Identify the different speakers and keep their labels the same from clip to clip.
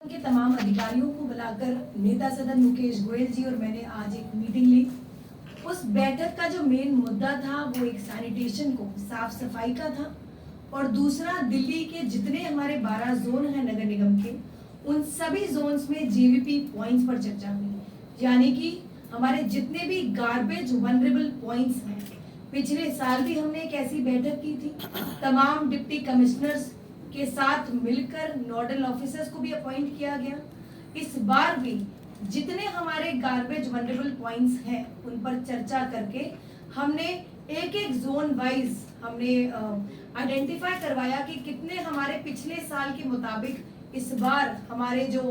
Speaker 1: के तमाम अधिकारियों को बुलाकर नेता सदन मुकेश गोयल जी और मैंने आज एक मीटिंग ली। उस बैठक का जो मेन मुद्दा था वो एक सैनिटेशन को, साफ सफाई का था, और दूसरा दिल्ली के जितने हमारे 12 जोन हैं नगर निगम के, उन सभी जोन्स में जीवीपी पॉइंट्स पर चर्चा हुई। यानी कि हमारे जितने भी गार्बेज वनरेबल पॉइंट्स हैं, पिछले साल भी हमने एक ऐसी बैठक की थी, तमाम डिप्टी कमिश्नर्स के साथ मिलकर नोडल ऑफिसर्स को भी अपॉइंट किया गया। इस बार भी जितने हमारे गार्बेज वनरेबल पॉइंट्स हैं उन पर चर्चा करके हमने एक एक जोन वाइज हमने आइडेंटिफाई करवाया कि कितने हमारे पिछले साल के मुताबिक इस बार हमारे जो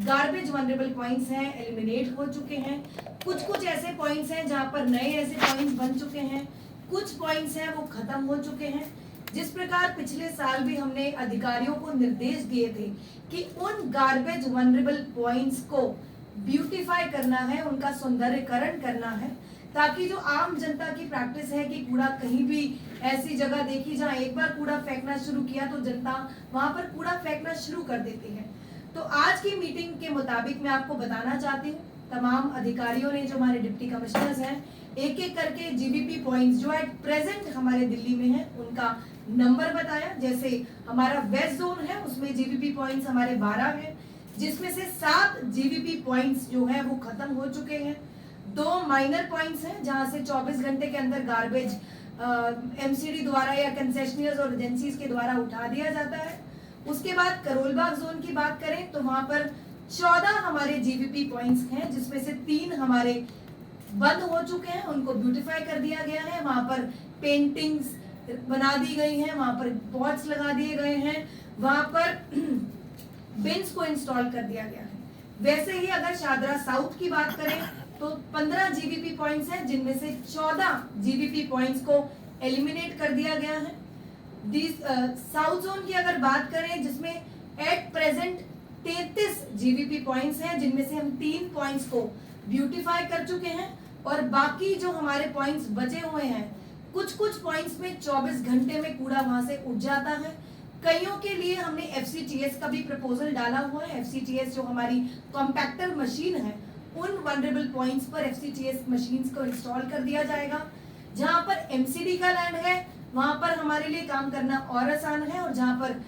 Speaker 1: गार्बेज वनरेबल पॉइंट्स हैं एलिमिनेट हो चुके हैं। कुछ ऐसे पॉइंट्स हैं जहां पर नए ऐसे पॉइंट्स बन चुके हैं, कुछ पॉइंट्स हैं वो खत्म हो चुके हैं। जिस प्रकार पिछले साल भी हमने अधिकारियों को निर्देश दिए थे कि उन गार्बेज वनरेबल पॉइंट्स को ब्यूटीफाई करना है, उनका सौंदर्यकरण करना है, ताकि जो आम जनता की प्रैक्टिस है कि कूड़ा कहीं भी ऐसी जगह देखी जहां एक बार कूड़ा फेंकना शुरू किया तो जनता वहां पर कूड़ा फेंकना शुरू कर देती है। तो आज की मीटिंग के मुताबिक मैं आपको बताना चाहती हूँ, तमाम अधिकारियों ने, जो हमारे डिप्टी कमिश्नर्स हैं, एक एक करके जीबीपी पॉइंट्स जो एट प्रेजेंट हमारे दिल्ली में है उनका नंबर बताया। जैसे हमारा वेस्ट जोन है उसमें जीबीपी पॉइंट्स हमारे 12 हैं, जिसमें से 7 जीबीपी पॉइंट्स जो है वो खत्म हो चुके हैं। 2 माइनर पॉइंट्स हैं जहां से 24 घंटे के अंदर गार्बेज एमसीडी द्वारा या कंसेशनर्स और एजेंसीज के द्वारा उठा दिया जाता है। उसके बाद करोलबाग जोन की बात करें तो वहां पर 14 हमारे जीबीपी पॉइंट्स हैं, जिसमें से 3 हमारे बंद हो चुके हैं, उनको ब्यूटीफाई कर दिया गया है। वहां पर पेंटिंग्स बना दी गई हैं, वहां पर पॉट्स लगा दिए गए हैं, वहां पर बिन्स को इंस्टॉल कर दिया गया है। वैसे ही अगर शादरा साउथ की बात करें तो 15 जीबीपी पॉइंट्स हैं, जिनमें से 14 जीबीपी पॉइंट्स को एलिमिनेट कर दिया गया है। साउथ जोन की अगर बात करें जिसमें एट प्रेजेंट 33 जीबीपी पॉइंट्स हैं, जिनमें से हम 3 पॉइंट्स को ब्यूटीफाई कर चुके हैं, और बाकी जो हमारे पॉइंट्स बचे हुए हैं, कुछ पॉइंट्स में 24 घंटे में कूड़ा वहां से उठ जाता है। कईयों के लिए हमने एफसीटीएस का भी प्रपोजल डाला हुआ है। एफसीटीएस जो हमारी कॉम्पैक्टर मशीन है, उन वनरेबल पॉइंट्स पर एफसीटीएस मशीन्स को इंस्टॉल कर दिया जाएगा। जहां पर एमसीडी का लैंड है वहां पर हमारे लिए काम करना और आसान है, और जहां पर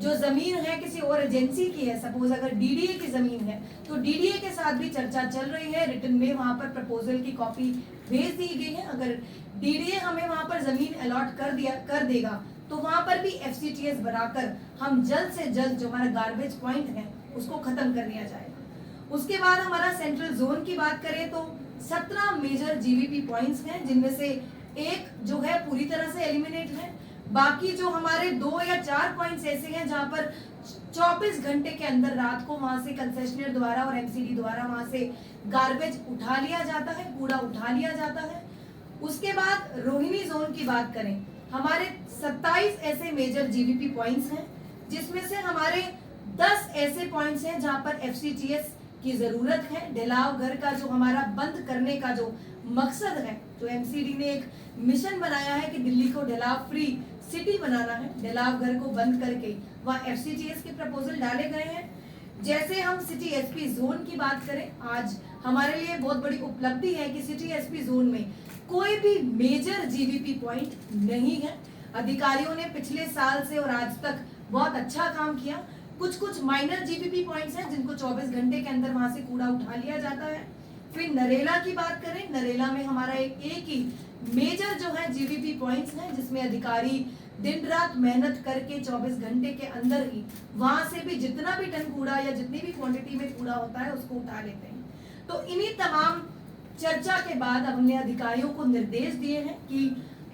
Speaker 1: जो जमीन है किसी और एजेंसी की है, सपोज अगर डीडीए की जमीन है तो डीडीए के साथ भी चर्चा चल रही है। रिटन में वहां पर प्रपोजल की कॉपी भेज दी गई है। अगर डीडीए हमें वहां पर जमीन अलॉट कर देगा तो वहां पर भी एफसीटीएस बनाकर हम जल्द से जल्द जो हमारा गार्बेज पॉइंट है उसको खत्म कर दिया जाएगा। उसके बाद हमारा सेंट्रल जोन की बात करें तो 17 मेजर जीबीपी पॉइंट्स हैं, जिनमें से एक जो है पूरी तरह से एलिमिनेट है। बाकी जो हमारे 2 या 4 पॉइंट्स ऐसे हैं जहां पर 24 घंटे के अंदर रात को वहां से कंसेशनर द्वारा और एमसीडी द्वारा वहां से गार्बेज उठा लिया जाता है, कूड़ा उठा लिया जाता है। उसके बाद रोहिणी जोन की बात करें, हमारे 27 ऐसे मेजर जीबीपी पॉइंट्स हैं, जिसमें से हमारे 10 ऐसे पॉइंट्स हैं जहां पर एफसीटीएस की जरूरत है। ढेलाव घर का जो हमारा बंद करने का जो मकसद है, जो एमसीडी ने एक मिशन बनाया है कि दिल्ली को ढेलाव फ्री सिटी बनाना है, ढेलाव घर को बंद करके वहां एफसीटीएस के प्रपोजल डाले गए हैं। जैसे हम सिटी एसपी जोन की बात करें, आज हमारे लिए बहुत बड़ी उपलब्धि है कि सिटी एसपी जोन में कोई भी मेजर जीबीपी पॉइंट नहीं है। अधिकारियों ने पिछले साल से और आज तक बहुत अच्छा काम किया। कुछ माइनर जीबीपी पॉइंट्स हैं जिनको 24 घंटे के अंदर वहां से कूड़ा उठा लिया जाता है। फिर नरेला की बात करें, नरेला में हमारा एक ही मेजर जो है जीबीपी पॉइंट्स हैं, जिसमें अधिकारी दिन रात मेहनत करके 24 घंटे के अंदर ही वहां से भी जितना भी टन कूड़ा या जितनी भी क्वांटिटी में कूड़ा होता है उसको उठा लेते हैं। तो इन्हीं तमाम चर्चा के बाद अब हमने अधिकारियों को निर्देश दिए हैं कि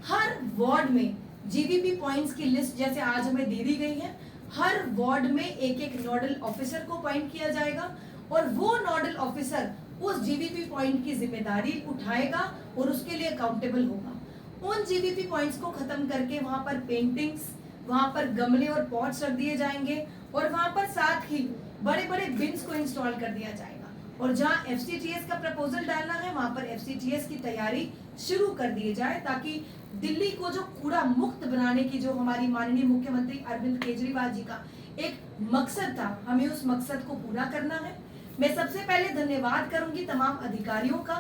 Speaker 1: हर वार्ड में जीबीपी पॉइंट्स की लिस्ट जैसे आज हमें दे दी गई है, हर वार्ड में एक एक नोडल ऑफिसर को अपॉइंट किया जाएगा, और वो नोडल ऑफिसर उस जीबीपी पॉइंट की जिम्मेदारी उठाएगा और उसके लिए अकाउंटेबल होगा। उन जीबीपी पॉइंट्स को खत्म करके वहां पर पेंटिंग्स, वहां पर गमले और पॉट्स रख दिए जाएंगे, और वहां पर साथ ही बड़े बड़े बिन्स को इंस्टॉल कर दिया जाएगा। और जहां एफसीटीएस का प्रपोजल डालना है वहां पर एफसीटीएस की तैयारी शुरू कर दी जाए, ताकि दिल्ली को जो कूड़ा मुक्त बनाने की जो हमारी माननीय मुख्यमंत्री अरविंद केजरीवाल जी का एक मकसद था, हमें उस मकसद को पूरा करना है। मैं सबसे पहले धन्यवाद करूंगी तमाम अधिकारियों का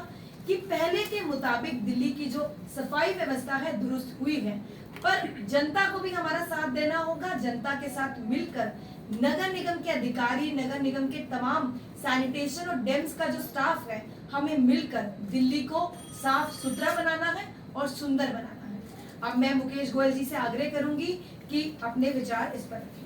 Speaker 1: कि पहले के मुताबिक दिल्ली की जो सफाई व्यवस्था है दुरुस्त हुई है, पर जनता को भी हमारा साथ देना होगा। जनता के साथ मिलकर नगर निगम के अधिकारी, नगर निगम के तमाम सैनिटेशन और डेम्स का जो स्टाफ है, हमें मिलकर दिल्ली को साफ सुथरा बनाना है और सुंदर बनाना है। अब मैं मुकेश गोयल जी से आग्रह करूंगी कि अपने विचार इस पर रखें।